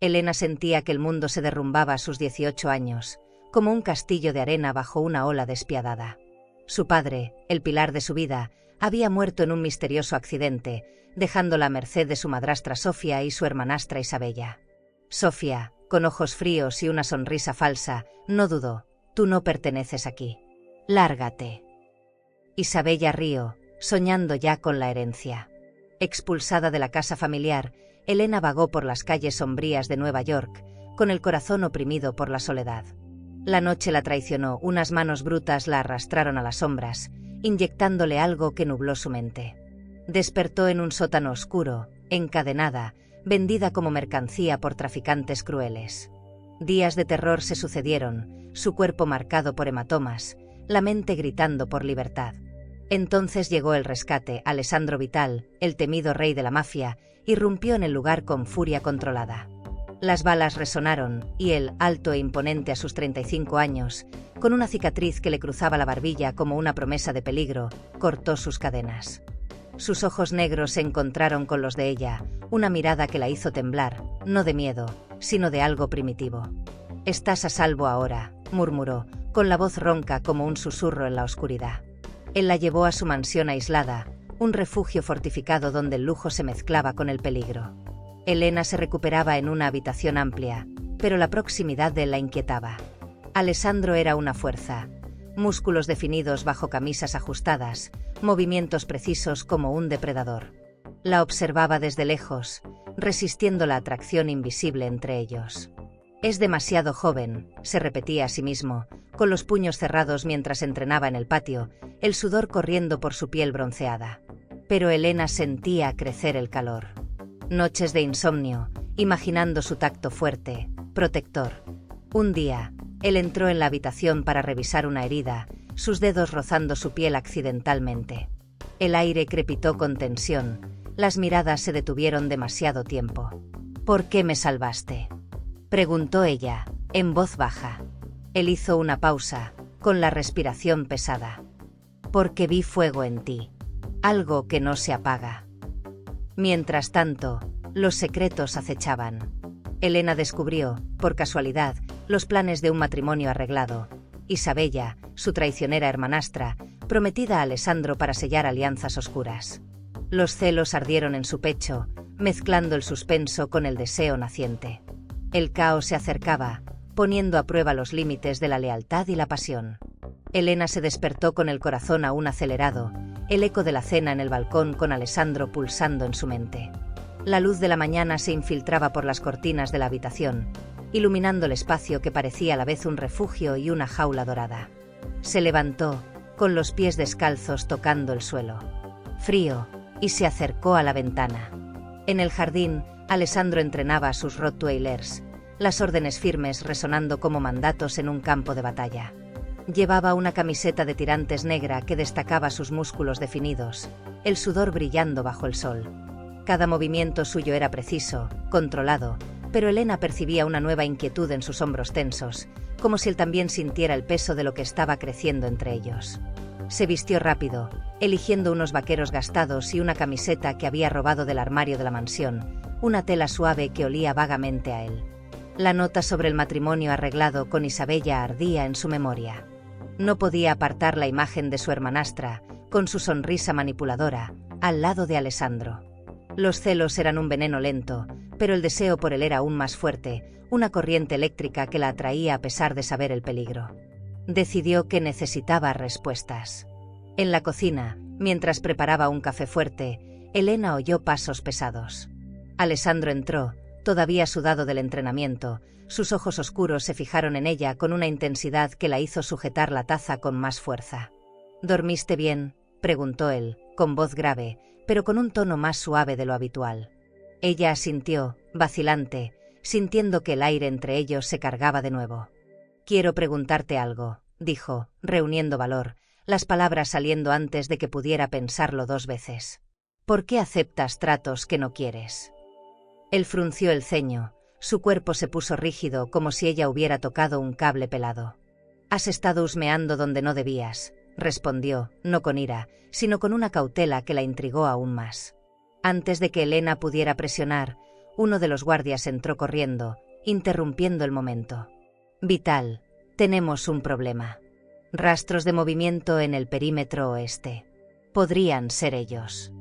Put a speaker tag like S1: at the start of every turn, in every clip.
S1: Elena sentía que el mundo se derrumbaba a sus 18 años, como un castillo de arena bajo una ola despiadada. Su padre, el pilar de su vida, había muerto en un misterioso accidente, dejándola a merced de su madrastra Sofía y su hermanastra Isabella. Sofía, con ojos fríos y una sonrisa falsa, no dudó: «Tú no perteneces aquí. Lárgate». Isabella rió, soñando ya con la herencia. Expulsada de la casa familiar, Elena vagó por las calles sombrías de Nueva York, con el corazón oprimido por la soledad. La noche la traicionó, unas manos brutas la arrastraron a las sombras, inyectándole algo que nubló su mente. Despertó en un sótano oscuro, encadenada, vendida como mercancía por traficantes crueles. Días de terror se sucedieron, su cuerpo marcado por hematomas, la mente gritando por libertad. Entonces llegó el rescate. Alessandro Vital, el temido rey de la mafia, irrumpió en el lugar con furia controlada. Las balas resonaron, y él, alto e imponente a sus 35 años, con una cicatriz que le cruzaba la barbilla como una promesa de peligro, cortó sus cadenas. Sus ojos negros se encontraron con los de ella, una mirada que la hizo temblar, no de miedo, sino de algo primitivo. «Estás a salvo ahora», murmuró, con la voz ronca como un susurro en la oscuridad. Él la llevó a su mansión aislada, un refugio fortificado donde el lujo se mezclaba con el peligro. Elena se recuperaba en una habitación amplia, pero la proximidad de él la inquietaba. Alessandro era una fuerza, músculos definidos bajo camisas ajustadas, movimientos precisos como un depredador. La observaba desde lejos, resistiendo la atracción invisible entre ellos. «Es demasiado joven», se repetía a sí mismo, con los puños cerrados mientras entrenaba en el patio, el sudor corriendo por su piel bronceada. Pero Elena sentía crecer el calor. Noches de insomnio, imaginando su tacto fuerte, protector. Un día, él entró en la habitación para revisar una herida, sus dedos rozando su piel accidentalmente. El aire crepitó con tensión, las miradas se detuvieron demasiado tiempo. «¿Por qué me salvaste?», preguntó ella, en voz baja. Él hizo una pausa, con la respiración pesada. «Porque vi fuego en ti. Algo que no se apaga». Mientras tanto, los secretos acechaban. Elena descubrió, por casualidad, los planes de un matrimonio arreglado. Isabella, su traicionera hermanastra, prometida a Alessandro para sellar alianzas oscuras. Los celos ardieron en su pecho, mezclando el suspenso con el deseo naciente. El caos se acercaba, poniendo a prueba los límites de la lealtad y la pasión. Elena se despertó con el corazón aún acelerado, el eco de la cena en el balcón con Alessandro pulsando en su mente. La luz de la mañana se infiltraba por las cortinas de la habitación, iluminando el espacio que parecía a la vez un refugio y una jaula dorada. Se levantó, con los pies descalzos tocando el suelo. Frío, y se acercó a la ventana. En el jardín, Alessandro entrenaba a sus Rottweilers, las órdenes firmes resonando como mandatos en un campo de batalla. Llevaba una camiseta de tirantes negra que destacaba sus músculos definidos, el sudor brillando bajo el sol. Cada movimiento suyo era preciso, controlado, pero Elena percibía una nueva inquietud en sus hombros tensos, como si él también sintiera el peso de lo que estaba creciendo entre ellos. Se vistió rápido, eligiendo unos vaqueros gastados y una camiseta que había robado del armario de la mansión, una tela suave que olía vagamente a él. La nota sobre el matrimonio arreglado con Isabella ardía en su memoria. No podía apartar la imagen de su hermanastra, con su sonrisa manipuladora, al lado de Alessandro. Los celos eran un veneno lento, pero el deseo por él era aún más fuerte, una corriente eléctrica que la atraía a pesar de saber el peligro. Decidió que necesitaba respuestas. En la cocina, mientras preparaba un café fuerte, Elena oyó pasos pesados. Alessandro entró, todavía sudado del entrenamiento, sus ojos oscuros se fijaron en ella con una intensidad que la hizo sujetar la taza con más fuerza. «¿Dormiste bien?», preguntó él, con voz grave, pero con un tono más suave de lo habitual. Ella asintió, vacilante, sintiendo que el aire entre ellos se cargaba de nuevo. «Quiero preguntarte algo», dijo, reuniendo valor, las palabras saliendo antes de que pudiera pensarlo 2 veces. «¿Por qué aceptas tratos que no quieres?». Él frunció el ceño, su cuerpo se puso rígido como si ella hubiera tocado un cable pelado. «Has estado husmeando donde no debías», respondió, no con ira, sino con una cautela que la intrigó aún más. Antes de que Elena pudiera presionar, uno de los guardias entró corriendo, interrumpiendo el momento. Vital, tenemos un problema. Rastros de movimiento en el perímetro oeste. Podrían ser ellos.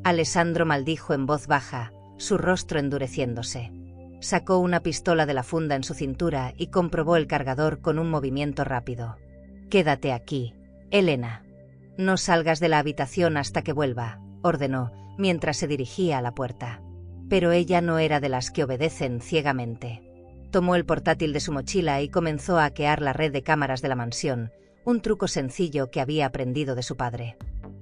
S1: Alessandro maldijo en voz baja, su rostro endureciéndose. Sacó una pistola de la funda en su cintura y comprobó el cargador con un movimiento rápido. «Quédate aquí, Elena. No salgas de la habitación hasta que vuelva», ordenó, mientras se dirigía a la puerta. Pero ella no era de las que obedecen ciegamente. Tomó el portátil de su mochila y comenzó a hackear la red de cámaras de la mansión, un truco sencillo que había aprendido de su padre.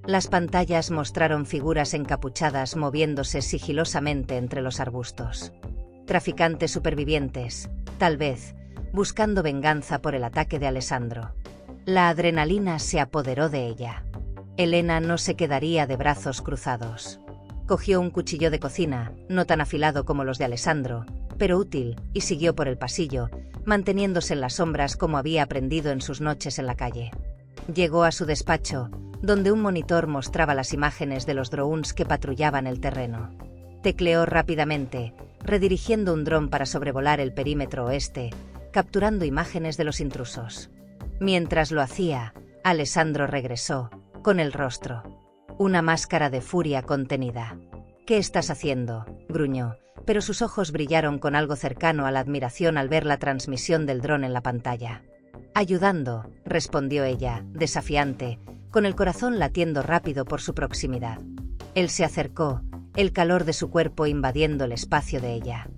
S1: Las pantallas mostraron figuras encapuchadas moviéndose sigilosamente entre los arbustos. Traficantes supervivientes, tal vez, buscando venganza por el ataque de Alessandro. La adrenalina se apoderó de ella. Elena no se quedaría de brazos cruzados. Cogió un cuchillo de cocina, no tan afilado como los de Alessandro, pero útil, y siguió por el pasillo, manteniéndose en las sombras como había aprendido en sus noches en la calle. Llegó a su despacho, donde un monitor mostraba las imágenes de los drones que patrullaban el terreno. Tecleó rápidamente, redirigiendo un dron para sobrevolar el perímetro oeste, capturando imágenes de los intrusos. Mientras lo hacía, Alessandro regresó, con el rostro. Una máscara de furia contenida. «¿Qué estás haciendo?», gruñó, pero sus ojos brillaron con algo cercano a la admiración al ver la transmisión del dron en la pantalla. «Ayudando», respondió ella, desafiante, con el corazón latiendo rápido por su proximidad. Él se acercó, el calor de su cuerpo invadiendo el espacio de ella.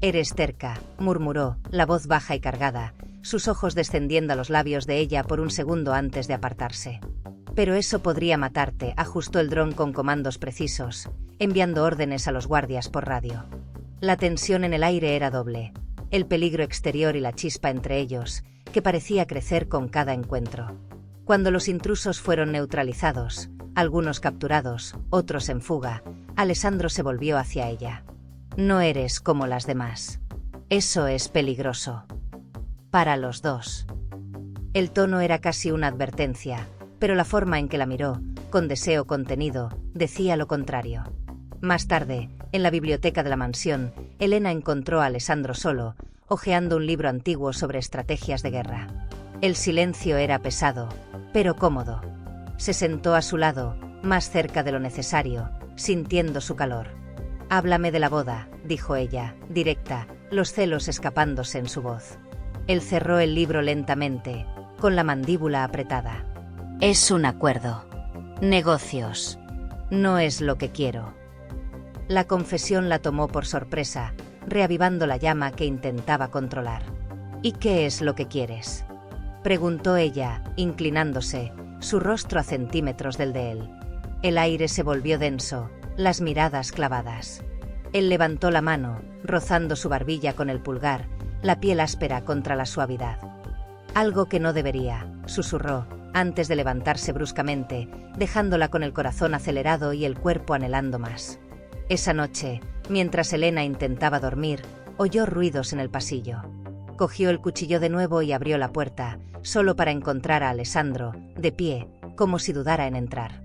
S1: «Eres terca», murmuró, la voz baja y cargada, sus ojos descendiendo a los labios de ella por un segundo antes de apartarse. «Pero eso podría matarte», ajustó el dron con comandos precisos, enviando órdenes a los guardias por radio. La tensión en el aire era doble, el peligro exterior y la chispa entre ellos, que parecía crecer con cada encuentro. Cuando los intrusos fueron neutralizados, algunos capturados, otros en fuga, Alessandro se volvió hacia ella. «No eres como las demás. Eso es peligroso. Para los dos». El tono era casi una advertencia, pero la forma en que la miró, con deseo contenido, decía lo contrario. Más tarde, en la biblioteca de la mansión, Elena encontró a Alessandro solo, hojeando un libro antiguo sobre estrategias de guerra. El silencio era pesado, pero cómodo. Se sentó a su lado, más cerca de lo necesario, sintiendo su calor. «Háblame de la boda», dijo ella, directa, los celos escapándose en su voz. Él cerró el libro lentamente, con la mandíbula apretada. «Es un acuerdo. Negocios. No es lo que quiero». La confesión la tomó por sorpresa, reavivando la llama que intentaba controlar. «¿Y qué es lo que quieres?», preguntó ella, inclinándose, su rostro a centímetros del de él. El aire se volvió denso, las miradas clavadas. Él levantó la mano, rozando su barbilla con el pulgar, la piel áspera contra la suavidad. «Algo que no debería», susurró, antes de levantarse bruscamente, dejándola con el corazón acelerado y el cuerpo anhelando más. Esa noche, mientras Elena intentaba dormir, oyó ruidos en el pasillo. Cogió el cuchillo de nuevo y abrió la puerta, solo para encontrar a Alessandro, de pie, como si dudara en entrar.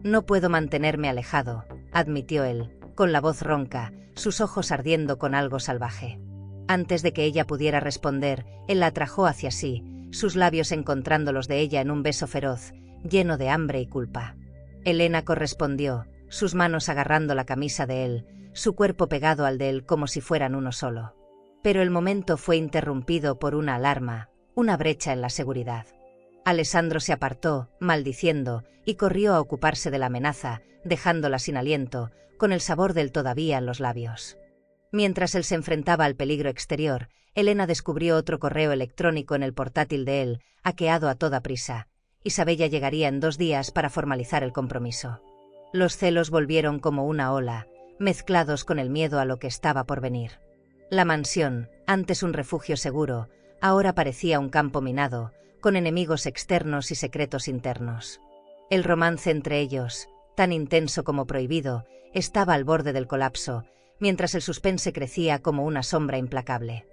S1: «No puedo mantenerme alejado», admitió él, con la voz ronca, sus ojos ardiendo con algo salvaje. Antes de que ella pudiera responder, él la atrajo hacia sí, sus labios encontrando los de ella en un beso feroz, lleno de hambre y culpa. Elena correspondió, sus manos agarrando la camisa de él, su cuerpo pegado al de él como si fueran uno solo. Pero el momento fue interrumpido por una alarma, una brecha en la seguridad. Alessandro se apartó, maldiciendo, y corrió a ocuparse de la amenaza, dejándola sin aliento, con el sabor del todavía en los labios. Mientras él se enfrentaba al peligro exterior, Elena descubrió otro correo electrónico en el portátil de él, hackeado a toda prisa. Isabella llegaría en 2 días para formalizar el compromiso. Los celos volvieron como una ola, mezclados con el miedo a lo que estaba por venir. La mansión, antes un refugio seguro, ahora parecía un campo minado, con enemigos externos y secretos internos. El romance entre ellos, tan intenso como prohibido, estaba al borde del colapso, mientras el suspense crecía como una sombra implacable.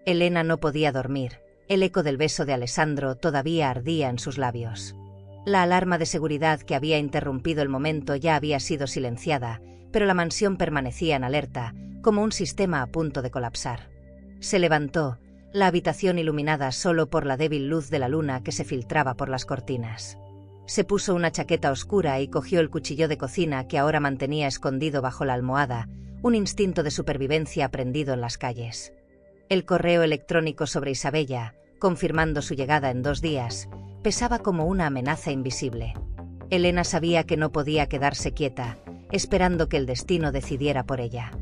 S1: Elena no podía dormir, el eco del beso de Alessandro todavía ardía en sus labios. La alarma de seguridad que había interrumpido el momento ya había sido silenciada, pero la mansión permanecía en alerta, como un sistema a punto de colapsar. Se levantó, la habitación iluminada solo por la débil luz de la luna que se filtraba por las cortinas. Se puso una chaqueta oscura y cogió el cuchillo de cocina que ahora mantenía escondido bajo la almohada, un instinto de supervivencia aprendido en las calles. El correo electrónico sobre Isabella, confirmando su llegada en 2 días, pesaba como una amenaza invisible. Elena sabía que no podía quedarse quieta, esperando que el destino decidiera por ella.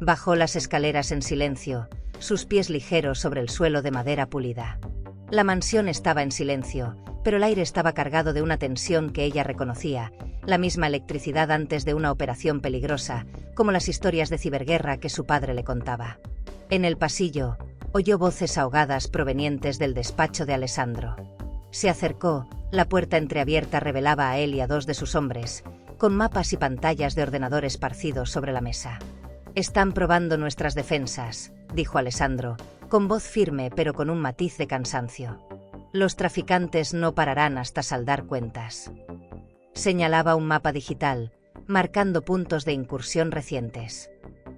S1: Bajó las escaleras en silencio, sus pies ligeros sobre el suelo de madera pulida. La mansión estaba en silencio, pero el aire estaba cargado de una tensión que ella reconocía, la misma electricidad antes de una operación peligrosa, como las historias de ciberguerra que su padre le contaba. En el pasillo, oyó voces ahogadas provenientes del despacho de Alessandro. Se acercó, la puerta entreabierta revelaba a él y a 2 de sus hombres, con mapas y pantallas de ordenador esparcidos sobre la mesa. «Están probando nuestras defensas», dijo Alessandro, con voz firme pero con un matiz de cansancio. «Los traficantes no pararán hasta saldar cuentas». Señalaba un mapa digital, marcando puntos de incursión recientes.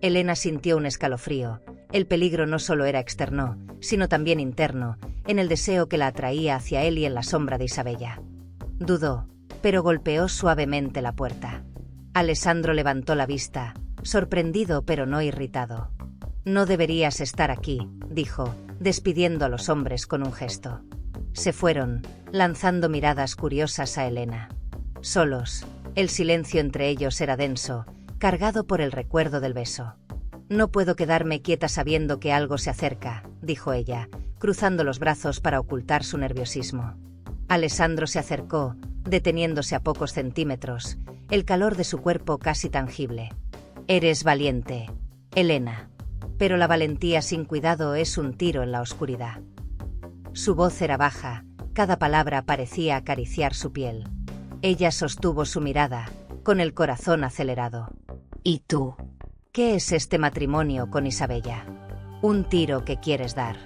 S1: Elena sintió un escalofrío. El peligro no solo era externo, sino también interno, en el deseo que la atraía hacia él y en la sombra de Isabella. Dudó, pero golpeó suavemente la puerta. Alessandro levantó la vista, sorprendido pero no irritado. «No deberías estar aquí», dijo, despidiendo a los hombres con un gesto. Se fueron, lanzando miradas curiosas a Elena. Solos, el silencio entre ellos era denso, cargado por el recuerdo del beso. «No puedo quedarme quieta sabiendo que algo se acerca», dijo ella, cruzando los brazos para ocultar su nerviosismo. Alessandro se acercó, deteniéndose a pocos centímetros, el calor de su cuerpo casi tangible. «Eres valiente, Elena. Pero la valentía sin cuidado es un tiro en la oscuridad». Su voz era baja, cada palabra parecía acariciar su piel. Ella sostuvo su mirada, con el corazón acelerado. «¿Y tú? ¿Qué es este matrimonio con Isabella? Un tiro que quieres dar».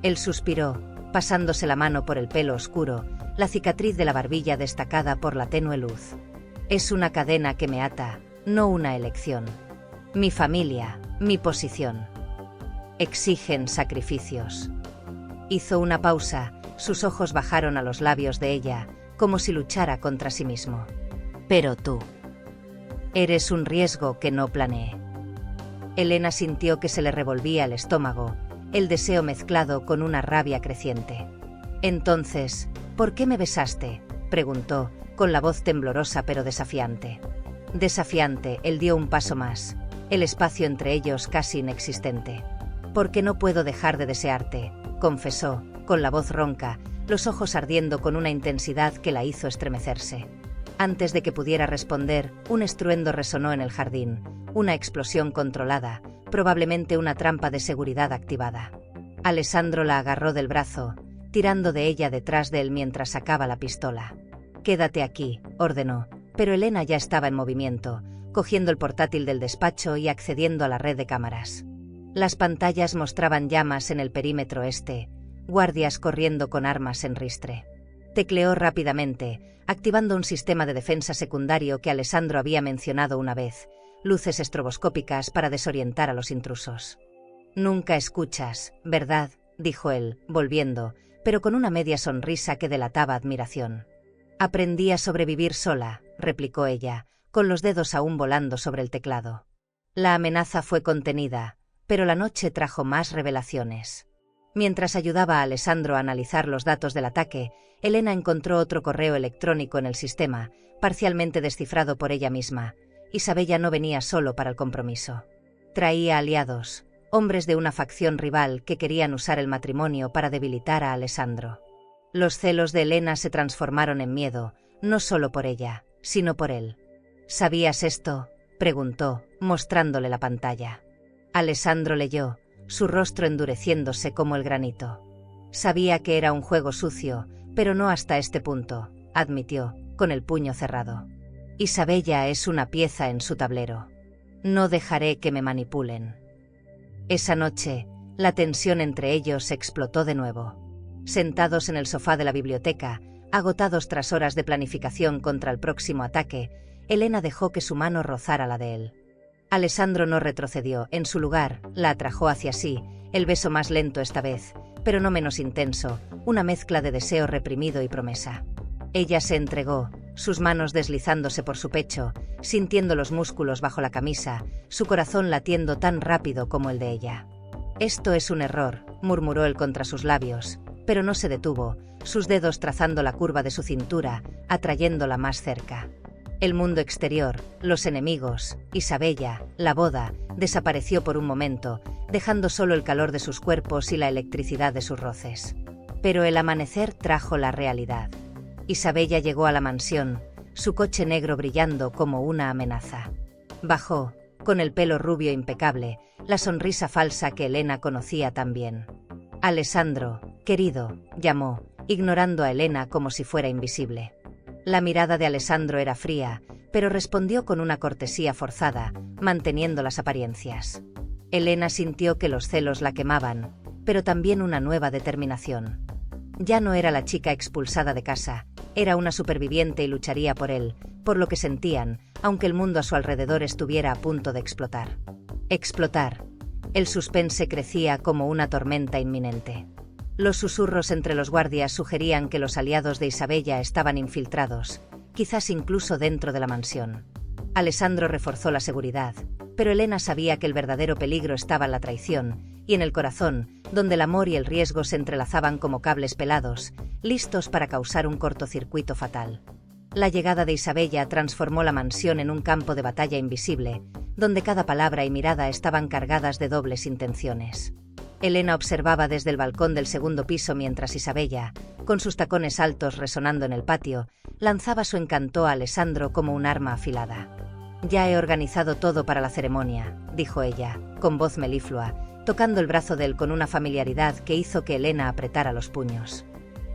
S1: Él suspiró, pasándose la mano por el pelo oscuro, la cicatriz de la barbilla destacada por la tenue luz. «Es una cadena que me ata, no una elección. Mi familia, mi posición. Exigen sacrificios». Hizo una pausa, sus ojos bajaron a los labios de ella, como si luchara contra sí mismo. «Pero tú. Eres un riesgo que no planeé». Elena sintió que se le revolvía el estómago, el deseo mezclado con una rabia creciente. «Entonces, ¿por qué me besaste?», preguntó, con la voz temblorosa pero desafiante. Desafiante, él dio un paso más, el espacio entre ellos casi inexistente. «Porque no puedo dejar de desearte», confesó, con la voz ronca, los ojos ardiendo con una intensidad que la hizo estremecerse. Antes de que pudiera responder, un estruendo resonó en el jardín, una explosión controlada, probablemente una trampa de seguridad activada. Alessandro la agarró del brazo, tirando de ella detrás de él mientras sacaba la pistola. «Quédate aquí», ordenó, pero Elena ya estaba en movimiento, cogiendo el portátil del despacho y accediendo a la red de cámaras. Las pantallas mostraban llamas en el perímetro este, guardias corriendo con armas en ristre. Tecleó rápidamente, activando un sistema de defensa secundario que Alessandro había mencionado una vez, luces estroboscópicas para desorientar a los intrusos. «Nunca escuchas, ¿verdad?», dijo él, volviendo, pero con una media sonrisa que delataba admiración. «Aprendí a sobrevivir sola», replicó ella, con los dedos aún volando sobre el teclado. La amenaza fue contenida, pero la noche trajo más revelaciones. Mientras ayudaba a Alessandro a analizar los datos del ataque, Elena encontró otro correo electrónico en el sistema, parcialmente descifrado por ella misma. Isabella no venía solo para el compromiso. Traía aliados, hombres de una facción rival que querían usar el matrimonio para debilitar a Alessandro. Los celos de Elena se transformaron en miedo, no solo por ella, sino por él. «¿Sabías esto?», preguntó, mostrándole la pantalla. Alessandro leyó, su rostro endureciéndose como el granito. «Sabía que era un juego sucio, pero no hasta este punto», admitió, con el puño cerrado. «Isabella es una pieza en su tablero. No dejaré que me manipulen». Esa noche, la tensión entre ellos explotó de nuevo. Sentados en el sofá de la biblioteca, agotados tras horas de planificación contra el próximo ataque, Elena dejó que su mano rozara la de él. Alessandro no retrocedió, en su lugar, la atrajo hacia sí, el beso más lento esta vez, pero no menos intenso, una mezcla de deseo reprimido y promesa. Ella se entregó, sus manos deslizándose por su pecho, sintiendo los músculos bajo la camisa, su corazón latiendo tan rápido como el de ella. «Esto es un error», murmuró él contra sus labios, pero no se detuvo, sus dedos trazando la curva de su cintura, atrayéndola más cerca. El mundo exterior, los enemigos, Isabella, la boda, desapareció por un momento, dejando solo el calor de sus cuerpos y la electricidad de sus roces. Pero el amanecer trajo la realidad. Isabella llegó a la mansión, su coche negro brillando como una amenaza. Bajó, con el pelo rubio impecable, la sonrisa falsa que Elena conocía tan bien. «Alessandro, querido», llamó, ignorando a Elena como si fuera invisible. La mirada de Alessandro era fría, pero respondió con una cortesía forzada, manteniendo las apariencias. Elena sintió que los celos la quemaban, pero también una nueva determinación. Ya no era la chica expulsada de casa, era una superviviente y lucharía por él, por lo que sentían, aunque el mundo a su alrededor estuviera a punto de explotar. Explotar. El suspense crecía como una tormenta inminente. Los susurros entre los guardias sugerían que los aliados de Isabella estaban infiltrados, quizás incluso dentro de la mansión. Alessandro reforzó la seguridad, pero Elena sabía que el verdadero peligro estaba en la traición, y en el corazón, donde el amor y el riesgo se entrelazaban como cables pelados, listos para causar un cortocircuito fatal. La llegada de Isabella transformó la mansión en un campo de batalla invisible, donde cada palabra y mirada estaban cargadas de dobles intenciones. Elena observaba desde el balcón del segundo piso mientras Isabella, con sus tacones altos resonando en el patio, lanzaba su encanto a Alessandro como un arma afilada. «Ya he organizado todo para la ceremonia», dijo ella, con voz meliflua, tocando el brazo de él con una familiaridad que hizo que Elena apretara los puños.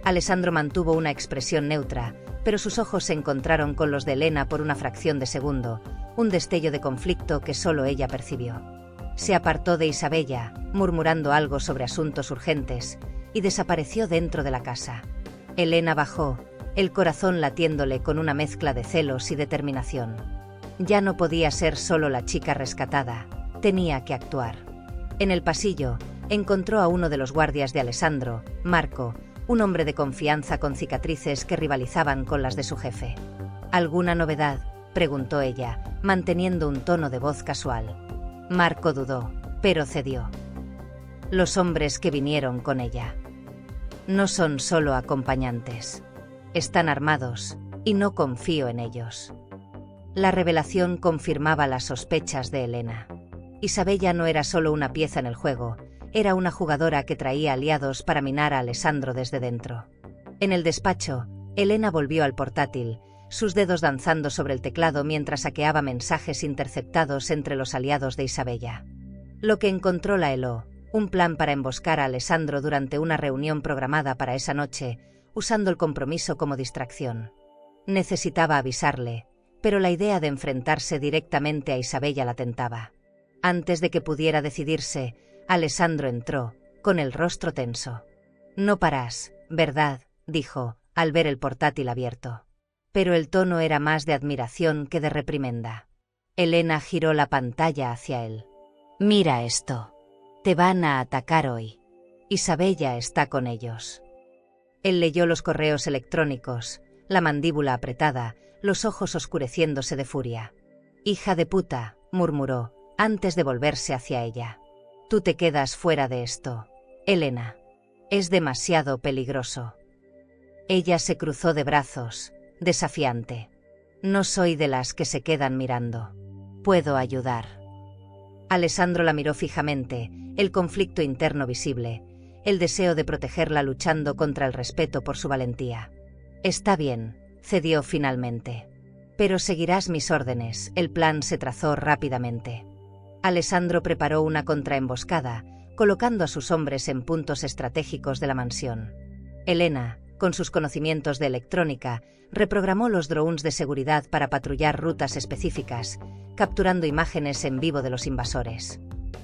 S1: Alessandro mantuvo una expresión neutra, pero sus ojos se encontraron con los de Elena por una fracción de segundo, un destello de conflicto que solo ella percibió. Se apartó de Isabella, murmurando algo sobre asuntos urgentes, y desapareció dentro de la casa. Elena bajó, el corazón latiéndole con una mezcla de celos y determinación. Ya no podía ser solo la chica rescatada, tenía que actuar. En el pasillo, encontró a uno de los guardias de Alessandro, Marco, un hombre de confianza con cicatrices que rivalizaban con las de su jefe. «¿Alguna novedad?», preguntó ella, manteniendo un tono de voz casual. Marco dudó, pero cedió. «Los hombres que vinieron con ella no son solo acompañantes. Están armados, y no confío en ellos». La revelación confirmaba las sospechas de Elena. Isabella no era solo una pieza en el juego, era una jugadora que traía aliados para minar a Alessandro desde dentro. En el despacho, Elena volvió al portátil, sus dedos danzando sobre el teclado mientras saqueaba mensajes interceptados entre los aliados de Isabella. Lo que encontró la heló, un plan para emboscar a Alessandro durante una reunión programada para esa noche, usando el compromiso como distracción. Necesitaba avisarle, pero la idea de enfrentarse directamente a Isabella la tentaba. Antes de que pudiera decidirse, Alessandro entró, con el rostro tenso. «No paras, ¿verdad?», dijo, al ver el portátil abierto. Pero el tono era más de admiración que de reprimenda. Elena giró la pantalla hacia él. «Mira esto. Te van a atacar hoy. Isabella está con ellos». Él leyó los correos electrónicos, la mandíbula apretada, los ojos oscureciéndose de furia. «Hija de puta», murmuró, antes de volverse hacia ella. «Tú te quedas fuera de esto, Elena. Es demasiado peligroso». Ella se cruzó de brazos, desafiante. «No soy de las que se quedan mirando. Puedo ayudar». Alessandro la miró fijamente, el conflicto interno visible, el deseo de protegerla luchando contra el respeto por su valentía. «Está bien», cedió finalmente. «Pero seguirás mis órdenes», el plan se trazó rápidamente. Alessandro preparó una contraemboscada, colocando a sus hombres en puntos estratégicos de la mansión. Elena, con sus conocimientos de electrónica, reprogramó los drones de seguridad para patrullar rutas específicas, capturando imágenes en vivo de los invasores.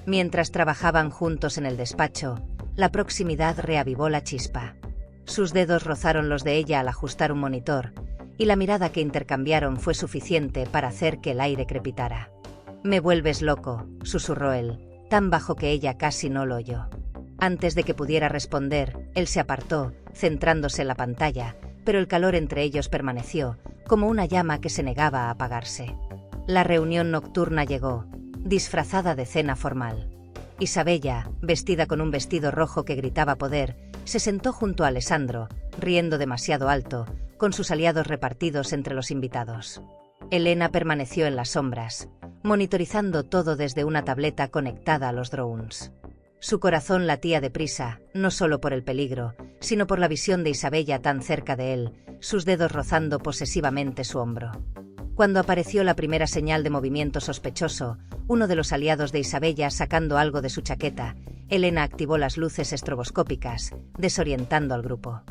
S1: Mientras trabajaban juntos en el despacho, la proximidad reavivó la chispa. Sus dedos rozaron los de ella al ajustar un monitor, y la mirada que intercambiaron fue suficiente para hacer que el aire crepitara. Me vuelves loco, susurró él, tan bajo que ella casi no lo oyó. Antes de que pudiera responder, él se apartó, centrándose en la pantalla, pero el calor entre ellos permaneció, como una llama que se negaba a apagarse. La reunión nocturna llegó, disfrazada de cena formal. Isabella, vestida con un vestido rojo que gritaba poder, se sentó junto a Alessandro, riendo demasiado alto, con sus aliados repartidos entre los invitados. Elena permaneció en las sombras, monitorizando todo desde una tableta conectada a los drones. Su corazón latía deprisa, no solo por el peligro, sino por la visión de Isabella tan cerca de él, sus dedos rozando posesivamente su hombro. Cuando apareció la primera señal de movimiento sospechoso, uno de los aliados de Isabella sacando algo de su chaqueta, Elena activó las luces estroboscópicas, desorientando al grupo.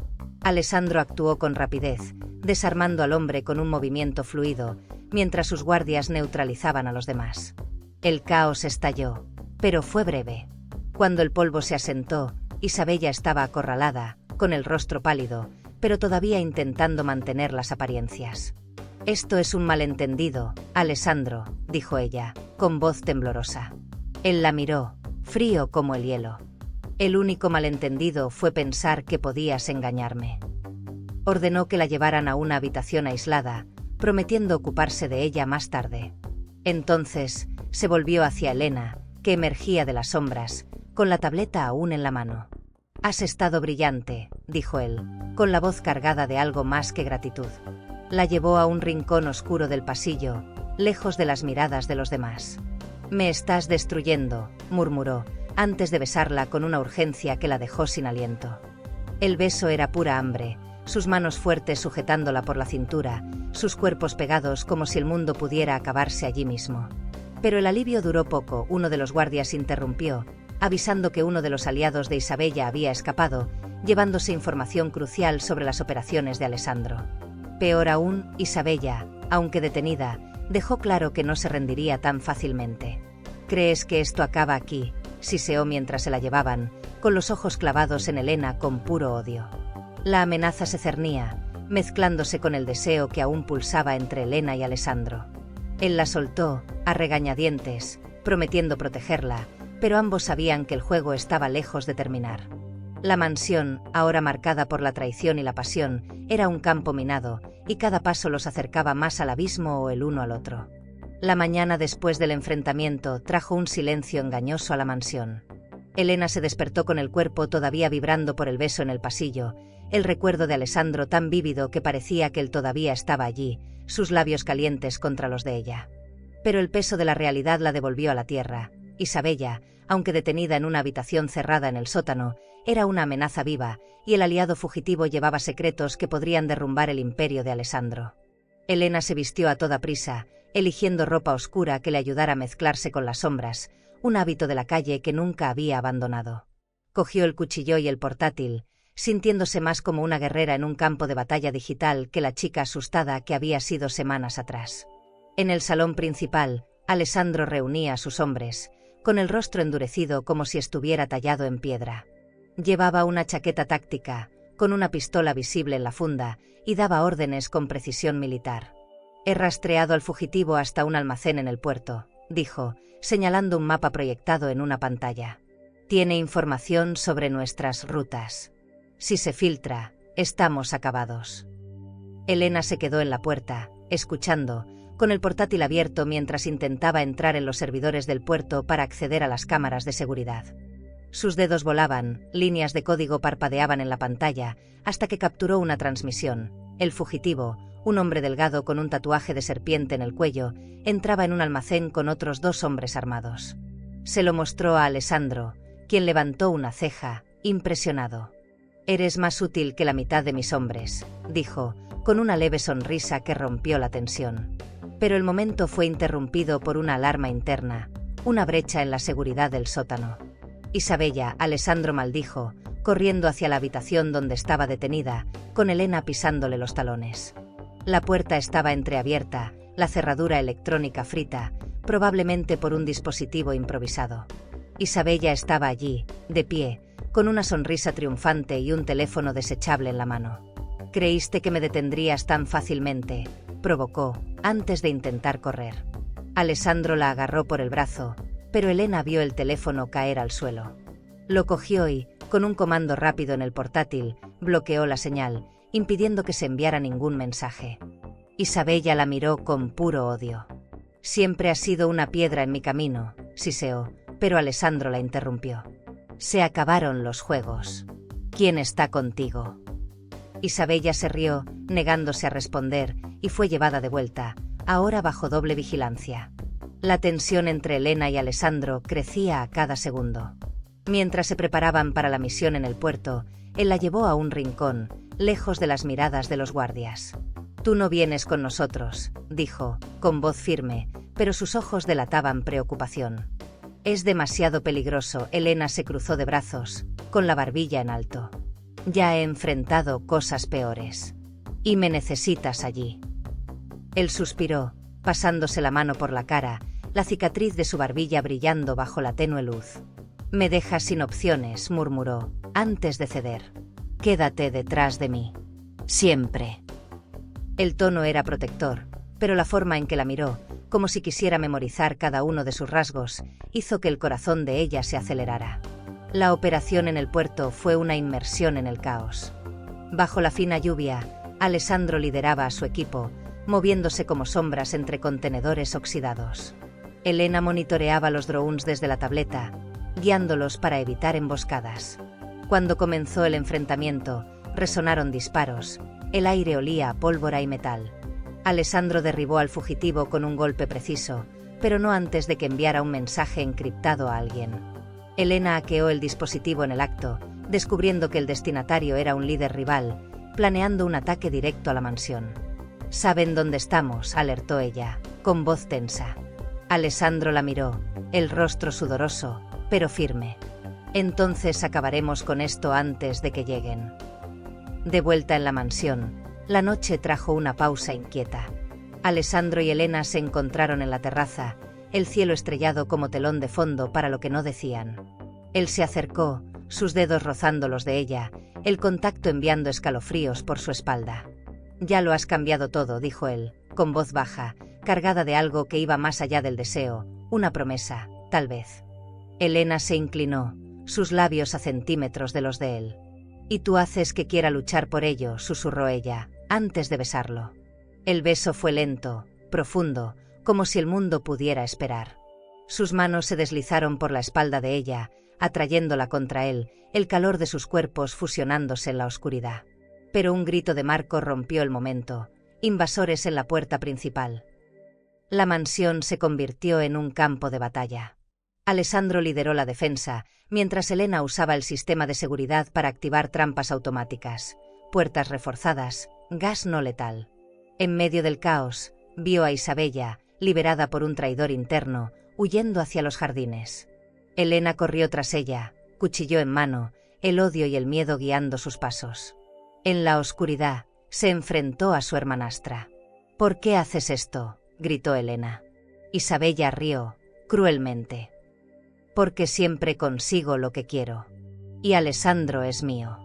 S1: Alessandro actuó con rapidez, desarmando al hombre con un movimiento fluido, mientras sus guardias neutralizaban a los demás. El caos estalló, pero fue breve. Cuando el polvo se asentó, Isabella estaba acorralada, con el rostro pálido, pero todavía intentando mantener las apariencias. «Esto es un malentendido, Alessandro», dijo ella, con voz temblorosa. Él la miró, frío como el hielo. «El único malentendido fue pensar que podías engañarme». Ordenó que la llevaran a una habitación aislada, prometiendo ocuparse de ella más tarde. Entonces, se volvió hacia Elena, que emergía de las sombras, con la tableta aún en la mano. «Has estado brillante», dijo él, con la voz cargada de algo más que gratitud. La llevó a un rincón oscuro del pasillo, lejos de las miradas de los demás. «Me estás destruyendo», murmuró, antes de besarla con una urgencia que la dejó sin aliento. El beso era pura hambre, sus manos fuertes sujetándola por la cintura, sus cuerpos pegados como si el mundo pudiera acabarse allí mismo. Pero el alivio duró poco. Uno de los guardias interrumpió, avisando que uno de los aliados de Isabella había escapado, llevándose información crucial sobre las operaciones de Alessandro. Peor aún, Isabella, aunque detenida, dejó claro que no se rendiría tan fácilmente. «¿Crees que esto acaba aquí?», siseó mientras se la llevaban, con los ojos clavados en Elena con puro odio. La amenaza se cernía, mezclándose con el deseo que aún pulsaba entre Elena y Alessandro. Él la soltó, a regañadientes, prometiendo protegerla, pero ambos sabían que el juego estaba lejos de terminar. La mansión, ahora marcada por la traición y la pasión, era un campo minado, y cada paso los acercaba más al abismo o el uno al otro. La mañana después del enfrentamiento trajo un silencio engañoso a la mansión. Elena se despertó con el cuerpo todavía vibrando por el beso en el pasillo, el recuerdo de Alessandro tan vívido que parecía que él todavía estaba allí, sus labios calientes contra los de ella. Pero el peso de la realidad la devolvió a la tierra. Isabella, aunque detenida en una habitación cerrada en el sótano, era una amenaza viva, y el aliado fugitivo llevaba secretos que podrían derrumbar el imperio de Alessandro. Elena se vistió a toda prisa, eligiendo ropa oscura que le ayudara a mezclarse con las sombras, un hábito de la calle que nunca había abandonado. Cogió el cuchillo y el portátil, sintiéndose más como una guerrera en un campo de batalla digital que la chica asustada que había sido semanas atrás. En el salón principal, Alessandro reunía a sus hombres, con el rostro endurecido como si estuviera tallado en piedra. Llevaba una chaqueta táctica, con una pistola visible en la funda, y daba órdenes con precisión militar. «He rastreado al fugitivo hasta un almacén en el puerto», dijo, señalando un mapa proyectado en una pantalla. «Tiene información sobre nuestras rutas. Si se filtra, estamos acabados». Elena se quedó en la puerta, escuchando, con el portátil abierto mientras intentaba entrar en los servidores del puerto para acceder a las cámaras de seguridad. Sus dedos volaban, líneas de código parpadeaban en la pantalla, hasta que capturó una transmisión. El fugitivo, un hombre delgado con un tatuaje de serpiente en el cuello, entraba en un almacén con otros 2 hombres armados. Se lo mostró a Alessandro, quien levantó una ceja, impresionado. «Eres más útil que la mitad de mis hombres», dijo, con una leve sonrisa que rompió la tensión. Pero el momento fue interrumpido por una alarma interna, una brecha en la seguridad del sótano. «Isabella», Alessandro maldijo, corriendo hacia la habitación donde estaba detenida, con Elena pisándole los talones. La puerta estaba entreabierta, la cerradura electrónica frita, probablemente por un dispositivo improvisado. Isabella estaba allí, de pie, con una sonrisa triunfante y un teléfono desechable en la mano. «¿Creíste que me detendrías tan fácilmente?», provocó, antes de intentar correr. Alessandro la agarró por el brazo, pero Elena vio el teléfono caer al suelo. Lo cogió y, con un comando rápido en el portátil, bloqueó la señal, impidiendo que se enviara ningún mensaje. Isabella la miró con puro odio. Siempre has sido una piedra en mi camino, siseó, pero Alessandro la interrumpió. Se acabaron los juegos. ¿Quién está contigo? Isabella se rió, negándose a responder, y fue llevada de vuelta, ahora bajo doble vigilancia. La tensión entre Elena y Alessandro crecía a cada segundo. Mientras se preparaban para la misión en el puerto, él la llevó a un rincón, lejos de las miradas de los guardias. Tú no vienes con nosotros, dijo, con voz firme, pero sus ojos delataban preocupación. Es demasiado peligroso. Elena se cruzó de brazos, con la barbilla en alto. Ya he enfrentado cosas peores. Y me necesitas allí. Él suspiró, pasándose la mano por la cara, la cicatriz de su barbilla brillando bajo la tenue luz. Me dejas sin opciones, murmuró, antes de ceder. Quédate detrás de mí. Siempre. El tono era protector, pero la forma en que la miró, como si quisiera memorizar cada uno de sus rasgos, hizo que el corazón de ella se acelerara. La operación en el puerto fue una inmersión en el caos. Bajo la fina lluvia, Alessandro lideraba a su equipo, moviéndose como sombras entre contenedores oxidados. Elena monitoreaba los drones desde la tableta, guiándolos para evitar emboscadas. Cuando comenzó el enfrentamiento, resonaron disparos, el aire olía a pólvora y metal. Alessandro derribó al fugitivo con un golpe preciso, pero no antes de que enviara un mensaje encriptado a alguien. Elena hackeó el dispositivo en el acto, descubriendo que el destinatario era un líder rival, planeando un ataque directo a la mansión. «Saben dónde estamos», alertó ella, con voz tensa. Alessandro la miró, el rostro sudoroso, pero firme. «Entonces acabaremos con esto antes de que lleguen». De vuelta en la mansión, la noche trajo una pausa inquieta. Alessandro y Elena se encontraron en la terraza, el cielo estrellado como telón de fondo para lo que no decían. Él se acercó, sus dedos rozando los de ella, el contacto enviando escalofríos por su espalda. «Ya lo has cambiado todo», dijo él, con voz baja, cargada de algo que iba más allá del deseo, una promesa, tal vez. Elena se inclinó, sus labios a centímetros de los de él. «Y tú haces que quiera luchar por ello», susurró ella, antes de besarlo. El beso fue lento, profundo, como si el mundo pudiera esperar. Sus manos se deslizaron por la espalda de ella, atrayéndola contra él, el calor de sus cuerpos fusionándose en la oscuridad. Pero un grito de Marco rompió el momento, invasores en la puerta principal. La mansión se convirtió en un campo de batalla. Alessandro lideró la defensa, mientras Elena usaba el sistema de seguridad para activar trampas automáticas, puertas reforzadas, gas no letal. En medio del caos, vio a Isabella, liberada por un traidor interno, huyendo hacia los jardines. Elena corrió tras ella, cuchillo en mano, el odio y el miedo guiando sus pasos. En la oscuridad, se enfrentó a su hermanastra. «¿Por qué haces esto?», gritó Elena. Isabella rió, cruelmente. «Porque siempre consigo lo que quiero. Y Alessandro es mío».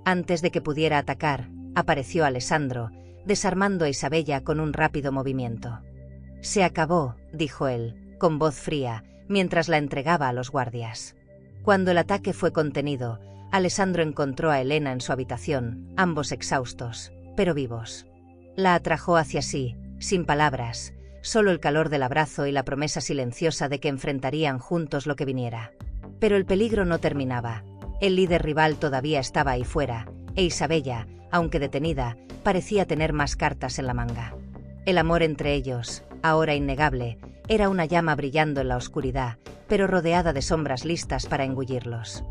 S1: Antes de que pudiera atacar, apareció Alessandro, desarmando a Isabella con un rápido movimiento. «Se acabó», dijo él, con voz fría, mientras la entregaba a los guardias. Cuando el ataque fue contenido, Alessandro encontró a Elena en su habitación, ambos exhaustos, pero vivos. La atrajo hacia sí, sin palabras, solo el calor del abrazo y la promesa silenciosa de que enfrentarían juntos lo que viniera. Pero el peligro no terminaba. El líder rival todavía estaba ahí fuera, e Isabella, aunque detenida, parecía tener más cartas en la manga. El amor entre ellos, ahora innegable, era una llama brillando en la oscuridad, pero rodeada de sombras listas para engullirlos.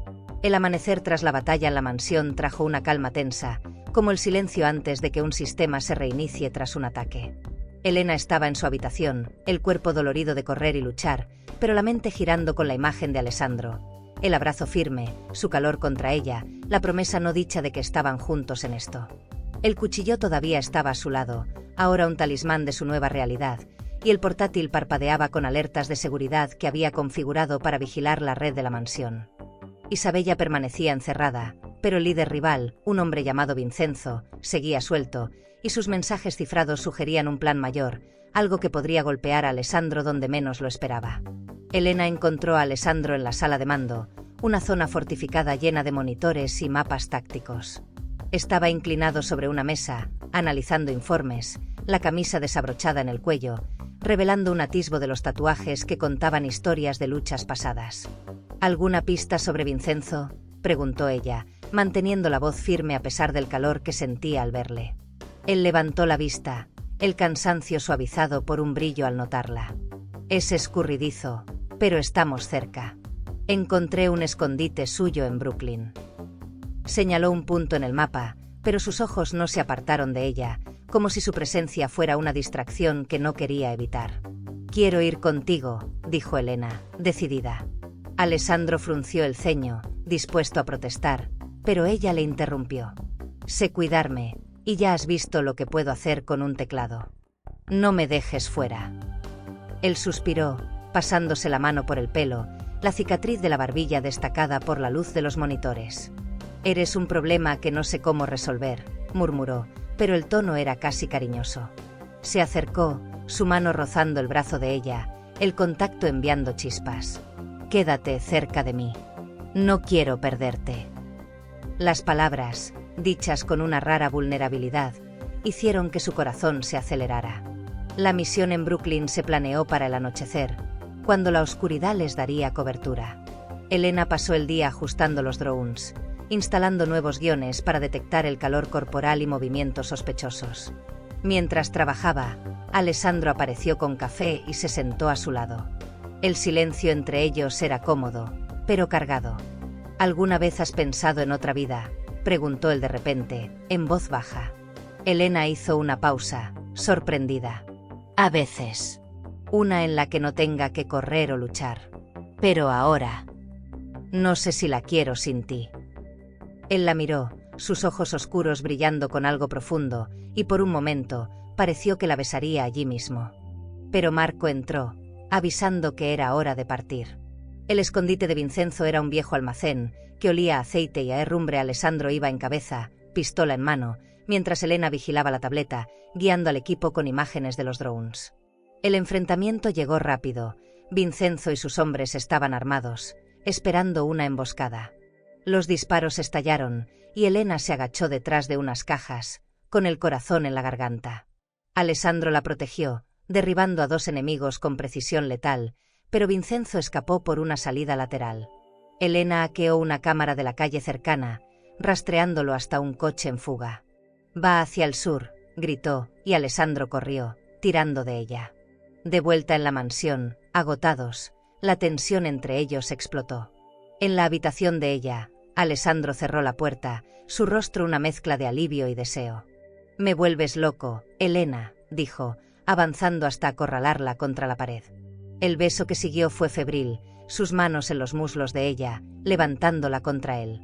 S1: El amanecer tras la batalla en la mansión trajo una calma tensa, como el silencio antes de que un sistema se reinicie tras un ataque. Elena estaba en su habitación, el cuerpo dolorido de correr y luchar, pero la mente girando con la imagen de Alessandro. El abrazo firme, su calor contra ella, la promesa no dicha de que estaban juntos en esto. El cuchillo todavía estaba a su lado, ahora un talismán de su nueva realidad, y el portátil parpadeaba con alertas de seguridad que había configurado para vigilar la red de la mansión. Isabella permanecía encerrada, pero el líder rival, un hombre llamado Vincenzo, seguía suelto, y sus mensajes cifrados sugerían un plan mayor, algo que podría golpear a Alessandro donde menos lo esperaba. Elena encontró a Alessandro en la sala de mando, una zona fortificada llena de monitores y mapas tácticos. Estaba inclinado sobre una mesa, analizando informes, la camisa desabrochada en el cuello, revelando un atisbo de los tatuajes que contaban historias de luchas pasadas. ¿Alguna pista sobre Vincenzo?, preguntó ella, manteniendo la voz firme a pesar del calor que sentía al verle. Él levantó la vista, el cansancio suavizado por un brillo al notarla. Es escurridizo, pero estamos cerca. Encontré un escondite suyo en Brooklyn. Señaló un punto en el mapa, pero sus ojos no se apartaron de ella, como si su presencia fuera una distracción que no quería evitar. Quiero ir contigo, dijo Elena, decidida. Alessandro frunció el ceño, dispuesto a protestar, pero ella le interrumpió. Sé cuidarme, y ya has visto lo que puedo hacer con un teclado. No me dejes fuera. Él suspiró, pasándose la mano por el pelo, la cicatriz de la barbilla destacada por la luz de los monitores. Eres un problema que no sé cómo resolver, murmuró, pero el tono era casi cariñoso. Se acercó, su mano rozando el brazo de ella, el contacto enviando chispas. Quédate cerca de mí. No quiero perderte. Las palabras, dichas con una rara vulnerabilidad, hicieron que su corazón se acelerara. La misión en Brooklyn se planeó para el anochecer, cuando la oscuridad les daría cobertura. Elena pasó el día ajustando los drones, instalando nuevos guiones para detectar el calor corporal y movimientos sospechosos. Mientras trabajaba, Alessandro apareció con café y se sentó a su lado. El silencio entre ellos era cómodo, pero cargado. ¿Alguna vez has pensado en otra vida?, preguntó él de repente, en voz baja. Elena hizo una pausa, sorprendida. A veces. Una en la que no tenga que correr o luchar. Pero ahora. No sé si la quiero sin ti. Él la miró, sus ojos oscuros brillando con algo profundo, y por un momento, pareció que la besaría allí mismo. Pero Marco entró, avisando que era hora de partir. El escondite de Vincenzo era un viejo almacén, que olía a aceite y a herrumbre. Alessandro iba en cabeza, pistola en mano, mientras Elena vigilaba la tableta, guiando al equipo con imágenes de los drones. El enfrentamiento llegó rápido. Vincenzo y sus hombres estaban armados, esperando una emboscada. Los disparos estallaron, y Elena se agachó detrás de unas cajas, con el corazón en la garganta. Alessandro la protegió, derribando a dos enemigos con precisión letal, pero Vincenzo escapó por una salida lateral. Elena hackeó una cámara de la calle cercana, rastreándolo hasta un coche en fuga. Va hacia el sur, gritó, y Alessandro corrió, tirando de ella. De vuelta en la mansión, agotados, la tensión entre ellos explotó. En la habitación de ella, Alessandro cerró la puerta, su rostro una mezcla de alivio y deseo. Me vuelves loco, Elena, dijo, avanzando hasta acorralarla contra la pared. El beso que siguió fue febril, sus manos en los muslos de ella, levantándola contra él.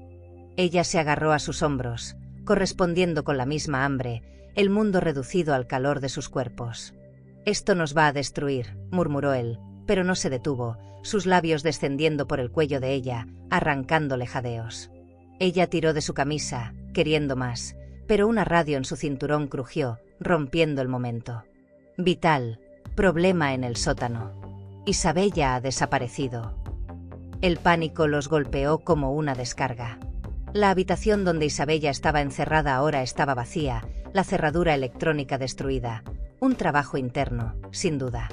S1: Ella se agarró a sus hombros, correspondiendo con la misma hambre, el mundo reducido al calor de sus cuerpos. Esto nos va a destruir, murmuró él, pero no se detuvo, sus labios descendiendo por el cuello de ella, arrancándole jadeos. Ella tiró de su camisa, queriendo más, pero una radio en su cinturón crujió, rompiendo el momento. Vital, problema en el sótano. Isabella ha desaparecido. El pánico los golpeó como una descarga. La habitación donde Isabella estaba encerrada ahora estaba vacía, la cerradura electrónica destruida. Un trabajo interno, sin duda.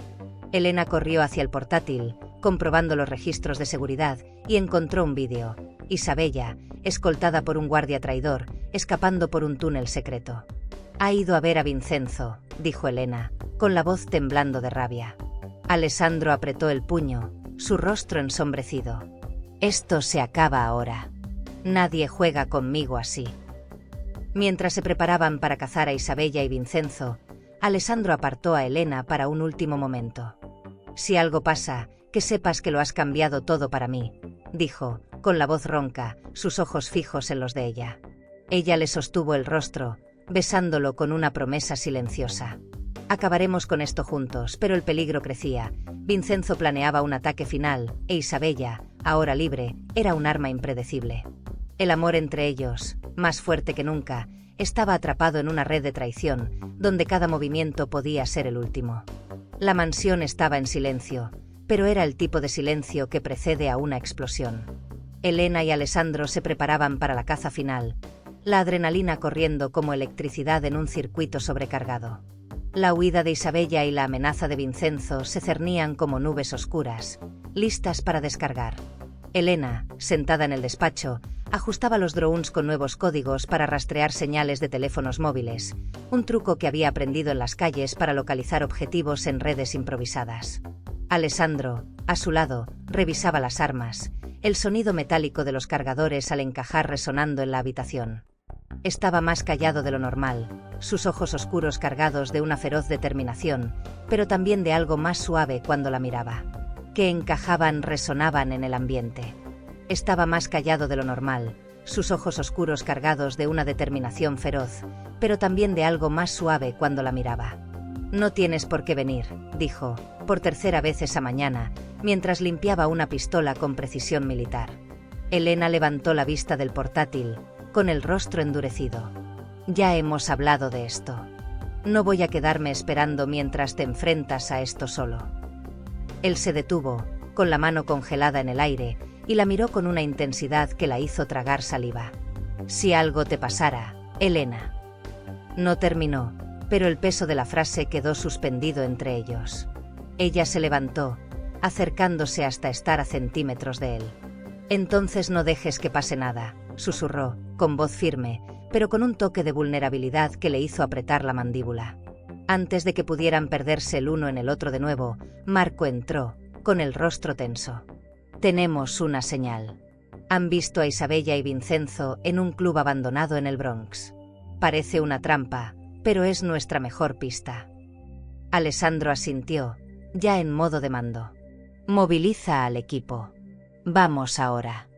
S1: Elena corrió hacia el portátil, comprobando los registros de seguridad, y encontró un vídeo. Isabella, escoltada por un guardia traidor, escapando por un túnel secreto. Ha ido a ver a Vincenzo, dijo Elena, con la voz temblando de rabia. Alessandro apretó el puño, su rostro ensombrecido. Esto se acaba ahora. Nadie juega conmigo así. Mientras se preparaban para cazar a Isabella y Vincenzo, Alessandro apartó a Elena para un último momento. Si algo pasa, que sepas que lo has cambiado todo para mí, dijo, con la voz ronca, sus ojos fijos en los de ella. Ella le sostuvo el rostro, besándolo con una promesa silenciosa. Acabaremos con esto juntos, pero el peligro crecía. Vincenzo planeaba un ataque final, e Isabella, ahora libre, era un arma impredecible. El amor entre ellos, más fuerte que nunca, estaba atrapado en una red de traición, donde cada movimiento podía ser el último. La mansión estaba en silencio, pero era el tipo de silencio que precede a una explosión. Elena y Alessandro se preparaban para la caza final, la adrenalina corriendo como electricidad en un circuito sobrecargado. La huida de Isabella y la amenaza de Vincenzo se cernían como nubes oscuras, listas para descargar. Elena, sentada en el despacho, ajustaba los drones con nuevos códigos para rastrear señales de teléfonos móviles, un truco que había aprendido en las calles para localizar objetivos en redes improvisadas. Alessandro, a su lado, revisaba las armas, el sonido metálico de los cargadores al encajar resonando en la habitación. Estaba más callado de lo normal, sus ojos oscuros cargados de una feroz determinación, pero también de algo más suave cuando la miraba. Que encajaban, resonaban en el ambiente. Estaba más callado de lo normal, sus ojos oscuros cargados de una determinación feroz, pero también de algo más suave cuando la miraba. «No tienes por qué venir», dijo, por tercera vez esa mañana, mientras limpiaba una pistola con precisión militar. Elena levantó la vista del portátil, con el rostro endurecido. «Ya hemos hablado de esto. No voy a quedarme esperando mientras te enfrentas a esto solo». Él se detuvo, con la mano congelada en el aire, y la miró con una intensidad que la hizo tragar saliva. «Si algo te pasara, Elena». No terminó, pero el peso de la frase quedó suspendido entre ellos. Ella se levantó, acercándose hasta estar a centímetros de él. «Entonces no dejes que pase nada», susurró, con voz firme, pero con un toque de vulnerabilidad que le hizo apretar la mandíbula. Antes de que pudieran perderse el uno en el otro de nuevo, Marco entró, con el rostro tenso. «Tenemos una señal. Han visto a Isabella y Vincenzo en un club abandonado en el Bronx. Parece una trampa, pero es nuestra mejor pista». Alessandro asintió, ya en modo de mando. «Moviliza al equipo. Vamos ahora».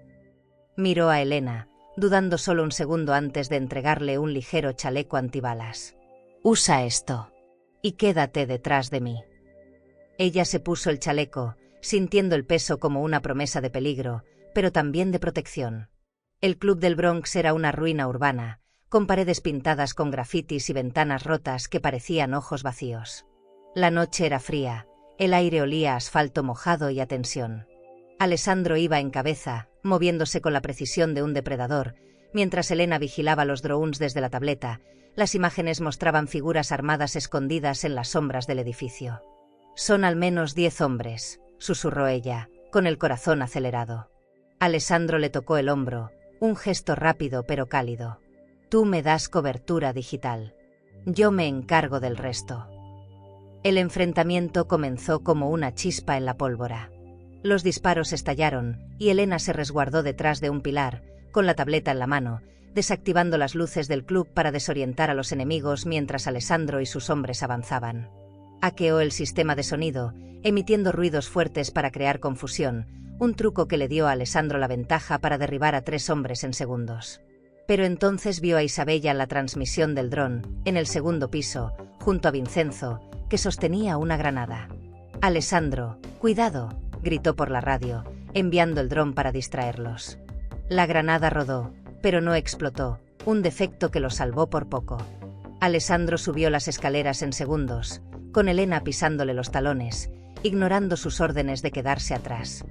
S1: Miró a Elena, dudando solo un segundo antes de entregarle un ligero chaleco antibalas. «Usa esto. Y quédate detrás de mí». Ella se puso el chaleco, sintiendo el peso como una promesa de peligro, pero también de protección. El club del Bronx era una ruina urbana, con paredes pintadas con grafitis y ventanas rotas que parecían ojos vacíos. La noche era fría, el aire olía a asfalto mojado y a tensión. Alessandro iba en cabeza, moviéndose con la precisión de un depredador, mientras Elena vigilaba los drones desde la tableta. Las imágenes mostraban figuras armadas escondidas en las sombras del edificio. «Son al menos 10 hombres», susurró ella, con el corazón acelerado. Alessandro le tocó el hombro, un gesto rápido pero cálido. «Tú me das cobertura digital. Yo me encargo del resto». El enfrentamiento comenzó como una chispa en la pólvora. Los disparos estallaron, y Elena se resguardó detrás de un pilar, con la tableta en la mano, desactivando las luces del club para desorientar a los enemigos mientras Alessandro y sus hombres avanzaban. Hackeó el sistema de sonido, emitiendo ruidos fuertes para crear confusión, un truco que le dio a Alessandro la ventaja para derribar a 3 hombres en segundos. Pero entonces vio a Isabella en la transmisión del dron, en el segundo piso, junto a Vincenzo, que sostenía una granada. «Alessandro, cuidado», gritó por la radio, enviando el dron para distraerlos. La granada rodó, pero no explotó, un defecto que lo salvó por poco. Alessandro subió las escaleras en segundos, con Elena pisándole los talones, ignorando sus órdenes de quedarse atrás.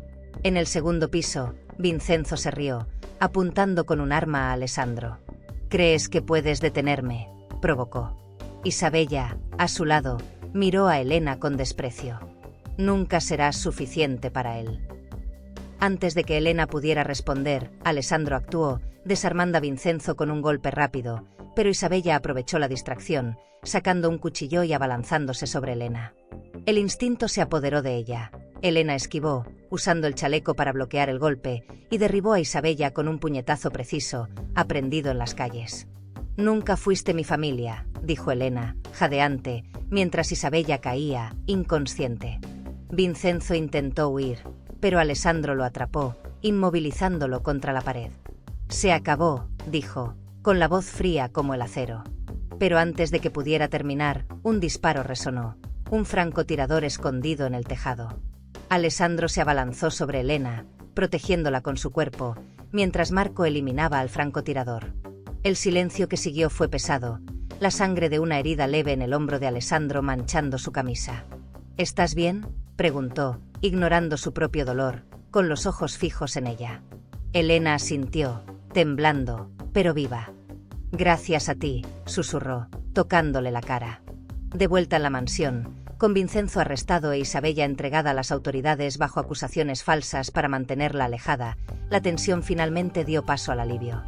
S1: En el segundo piso, Vincenzo se rió, apuntando con un arma a Alessandro. «¿Crees que puedes detenerme?», provocó. Isabella, a su lado, miró a Elena con desprecio. «Nunca serás suficiente para él». Antes de que Elena pudiera responder, Alessandro actuó, desarmando a Vincenzo con un golpe rápido, pero Isabella aprovechó la distracción, sacando un cuchillo y abalanzándose sobre Elena. El instinto se apoderó de ella. Elena esquivó, usando el chaleco para bloquear el golpe, y derribó a Isabella con un puñetazo preciso, aprendido en las calles. «Nunca fuiste mi familia», dijo Elena, jadeante, mientras Isabella caía, inconsciente. Vincenzo intentó huir, pero Alessandro lo atrapó, inmovilizándolo contra la pared. «Se acabó», dijo, con la voz fría como el acero. Pero antes de que pudiera terminar, un disparo resonó, un francotirador escondido en el tejado. Alessandro se abalanzó sobre Elena, protegiéndola con su cuerpo, mientras Marco eliminaba al francotirador. El silencio que siguió fue pesado, la sangre de una herida leve en el hombro de Alessandro manchando su camisa. ¿Estás bien?, preguntó, ignorando su propio dolor, con los ojos fijos en ella. Elena asintió, temblando, pero viva. Gracias a ti, susurró, tocándole la cara. De vuelta en la mansión, con Vincenzo arrestado e Isabella entregada a las autoridades bajo acusaciones falsas para mantenerla alejada, la tensión finalmente dio paso al alivio.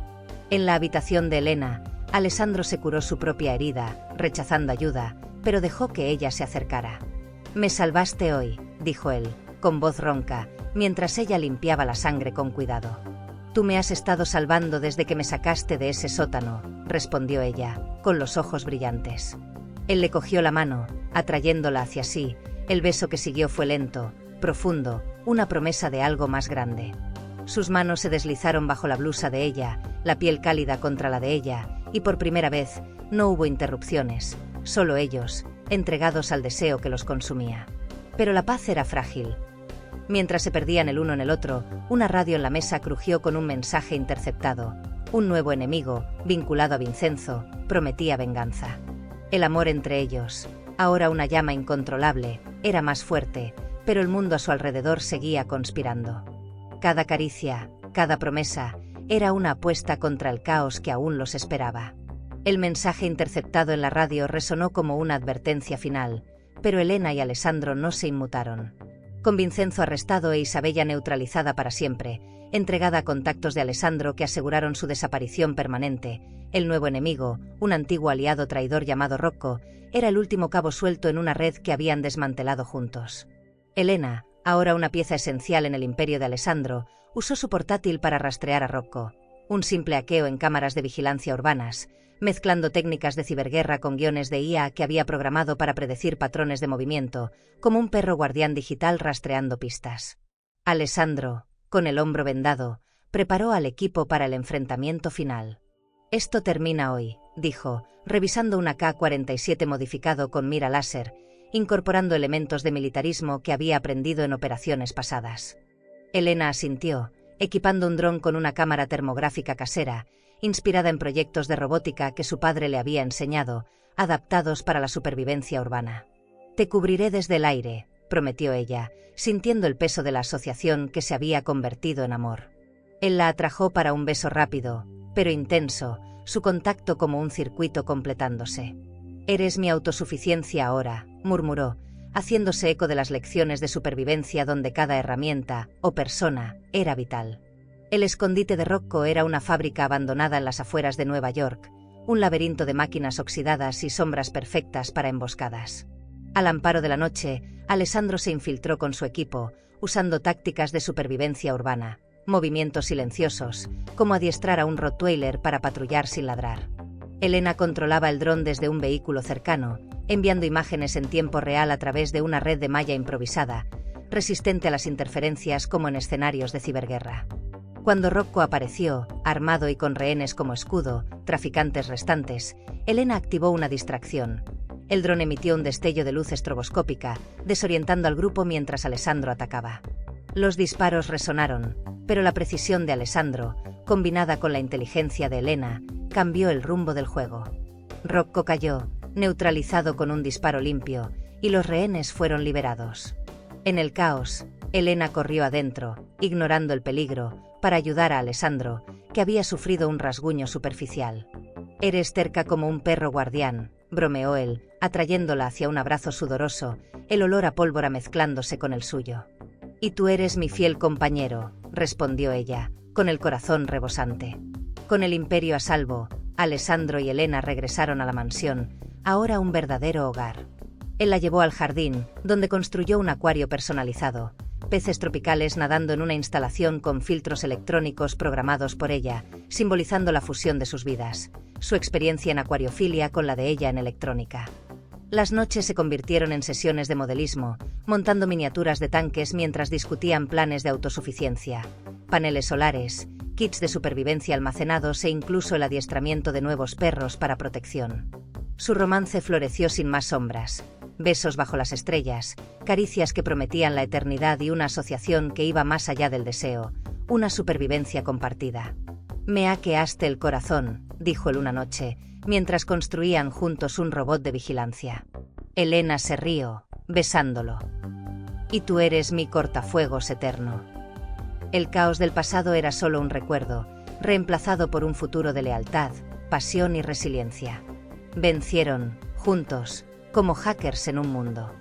S1: En la habitación de Elena, Alessandro se curó su propia herida, rechazando ayuda, pero dejó que ella se acercara. «Me salvaste hoy», dijo él, con voz ronca, mientras ella limpiaba la sangre con cuidado. «Tú me has estado salvando desde que me sacaste de ese sótano», respondió ella, con los ojos brillantes. Él le cogió la mano, atrayéndola hacia sí. El beso que siguió fue lento, profundo, una promesa de algo más grande. Sus manos se deslizaron bajo la blusa de ella, la piel cálida contra la de ella, y por primera vez, no hubo interrupciones, solo ellos, entregados al deseo que los consumía. Pero la paz era frágil. Mientras se perdían el uno en el otro, una radio en la mesa crujió con un mensaje interceptado. Un nuevo enemigo, vinculado a Vincenzo, prometía venganza. El amor entre ellos, ahora una llama incontrolable, era más fuerte, pero el mundo a su alrededor seguía conspirando. Cada caricia, cada promesa, era una apuesta contra el caos que aún los esperaba. El mensaje interceptado en la radio resonó como una advertencia final, pero Elena y Alessandro no se inmutaron. Con Vincenzo arrestado e Isabella neutralizada para siempre, entregada a contactos de Alessandro que aseguraron su desaparición permanente, el nuevo enemigo, un antiguo aliado traidor llamado Rocco, era el último cabo suelto en una red que habían desmantelado juntos. Elena, ahora una pieza esencial en el imperio de Alessandro, usó su portátil para rastrear a Rocco, un simple hackeo en cámaras de vigilancia urbanas, mezclando técnicas de ciberguerra con guiones de IA que había programado para predecir patrones de movimiento, como un perro guardián digital rastreando pistas. Alessandro, con el hombro vendado, preparó al equipo para el enfrentamiento final. «Esto termina hoy», dijo, revisando un AK-47 modificado con mira láser, incorporando elementos de militarismo que había aprendido en operaciones pasadas. Elena asintió, equipando un dron con una cámara termográfica casera, inspirada en proyectos de robótica que su padre le había enseñado, adaptados para la supervivencia urbana. «Te cubriré desde el aire», prometió ella, sintiendo el peso de la asociación que se había convertido en amor. Él la atrajo para un beso rápido, pero intenso, su contacto como un circuito completándose. «Eres mi autosuficiencia ahora», murmuró, haciéndose eco de las lecciones de supervivencia donde cada herramienta, o persona, era vital. El escondite de Rocco era una fábrica abandonada en las afueras de Nueva York, un laberinto de máquinas oxidadas y sombras perfectas para emboscadas. Al amparo de la noche, Alessandro se infiltró con su equipo, usando tácticas de supervivencia urbana, movimientos silenciosos, como adiestrar a un Rottweiler para patrullar sin ladrar. Elena controlaba el dron desde un vehículo cercano, enviando imágenes en tiempo real a través de una red de malla improvisada, resistente a las interferencias como en escenarios de ciberguerra. Cuando Rocco apareció, armado y con rehenes como escudo, traficantes restantes, Elena activó una distracción. El dron emitió un destello de luz estroboscópica, desorientando al grupo mientras Alessandro atacaba. Los disparos resonaron, pero la precisión de Alessandro, combinada con la inteligencia de Elena, cambió el rumbo del juego. Rocco cayó, neutralizado con un disparo limpio, y los rehenes fueron liberados. En el caos, Elena corrió adentro, ignorando el peligro, para ayudar a Alessandro, que había sufrido un rasguño superficial. «Eres terca como un perro guardián», bromeó él, atrayéndola hacia un abrazo sudoroso, el olor a pólvora mezclándose con el suyo. «Y tú eres mi fiel compañero», respondió ella, con el corazón rebosante. Con el imperio a salvo, Alessandro y Elena regresaron a la mansión, ahora un verdadero hogar. Él la llevó al jardín, donde construyó un acuario personalizado, peces tropicales nadando en una instalación con filtros electrónicos programados por ella, simbolizando la fusión de sus vidas, su experiencia en acuariofilia con la de ella en electrónica. Las noches se convirtieron en sesiones de modelismo, montando miniaturas de tanques mientras discutían planes de autosuficiencia, paneles solares, kits de supervivencia almacenados e incluso el adiestramiento de nuevos perros para protección. Su romance floreció sin más sombras. Besos bajo las estrellas, caricias que prometían la eternidad y una asociación que iba más allá del deseo, una supervivencia compartida. «Me hackeaste el corazón», dijo él una noche, mientras construían juntos un robot de vigilancia. Elena se rió, besándolo. Y tú eres mi cortafuegos eterno. El caos del pasado era solo un recuerdo, reemplazado por un futuro de lealtad, pasión y resiliencia. Vencieron, juntos, como hackers en un mundo.